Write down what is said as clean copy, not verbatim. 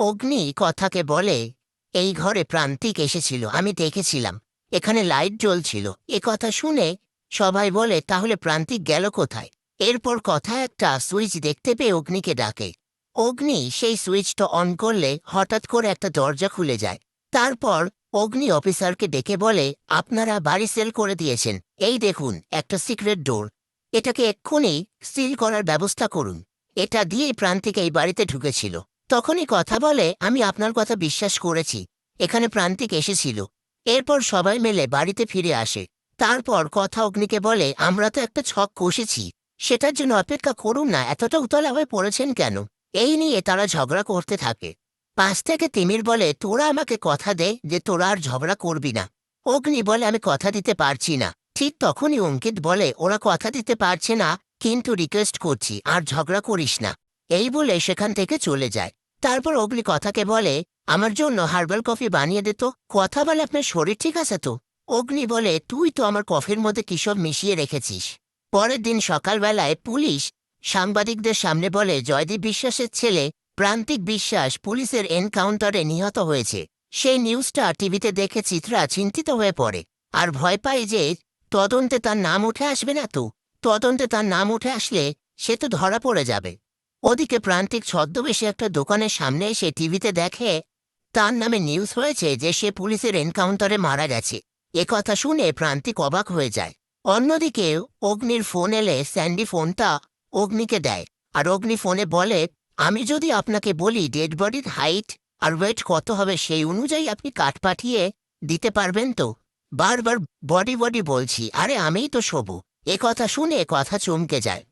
অগ্নি কথাকে বলে, এই ঘরে প্রান্তিক এসেছিল, আমি দেখেছিলাম, এখানে লাইট জ্বলছিল। এ কথা শুনে সবাই বলে, তাহলে প্রান্তিক গেল কোথায়? এরপর কথা একটা সুইচ দেখতে পেয়ে অগ্নিকে ডাকে। অগ্নি সেই সুইচটা অন করলে হঠাৎ করে একটা দরজা খুলে যায়। তারপর অগ্নি অফিসারকে ডেকে বলে, আপনারা বাড়ি সেল করে দিয়েছেন, এই দেখুন একটা সিক্রেট ডোর, এটাকে এক্ষুনি সিল করার ব্যবস্থা করুন। এটা দিয়েই প্রান্তিক এই বাড়িতে ঢুকেছিল। তখনই কথা বলে, আমি আপনার কথা বিশ্বাস করেছি, এখানে প্রান্তিক এসেছিল। এরপর সবাই মিলে বাড়িতে ফিরে আসে। তারপর কথা অগ্নিকে বলে, আমরা তো একটা ছক কষেছি, সেটার জন্য অপেক্ষা করুন না, এতটা উতলা হয়ে পড়েছেন কেন? এই নিয়ে তারা ঝগড়া করতে থাকে। পাশ থেকে তিমির বলে, তোরা আমাকে কথা দে যে তোরা আর ঝগড়া করবি না। অগ্নি বলে, আমি কথা দিতে পারছি না। ঠিক তখনই অঙ্কিত বলে, ওরা কথা দিতে পারছে না, কিন্তু রিকোয়েস্ট করছি আর ঝগড়া করিস না। এই বলে সেখান থেকে চলে যায়। তারপর অগ্নি কথাকে বলে, আমার জন্য হার্বাল কফি বানিয়ে দিত। কথা বলে, আপনার শরীর ঠিক আছে তো? অগ্নি বলে, তুই তো আমার কফির মধ্যে কিসব মিশিয়ে রেখেছিস। পরের দিন সকালবেলায় পুলিশ সাংবাদিকদের সামনে বলে, জয়দীপ বিশ্বাসের ছেলে প্রান্তিক বিশ্বাস পুলিশের এনকাউন্টারে নিহত হয়েছে। সেই নিউজটা টিভিতে দেখে চিত্রা চিন্তিত হয়ে পড়ে আর ভয় পায় যে তদন্তে তার নাম উঠে আসবে না তো। তদন্তে তার নাম উঠে আসলে সে তো ধরা পড়ে যাবে। ওদিকে প্রান্তিক ছদ্মবেশে একটা দোকানের সামনে এসে টিভিতে দেখে তার নামে নিউজ হয়েছে যে সে পুলিশের এনকাউন্টারে মারা গেছে। কথা শুনে প্রান্তিক অবাক হয়ে যায়। অন্যদিকে অগ্নির ফোন এলে স্যান্ডি ফোনটা অগ্নিকে দেয়। আর অগ্নি ফোনে বলে, আমি যদি আপনাকে বলি ডেড বডির হাইট আর ওয়েট কত হবে, সেই অনুযায়ী আপনি কাঠ পাঠিয়ে দিতে পারবেন তো? বারবার বডি বডি বলছি, আরে আমিই তো শোবো। কথা শুনে কথা চমকে যায়।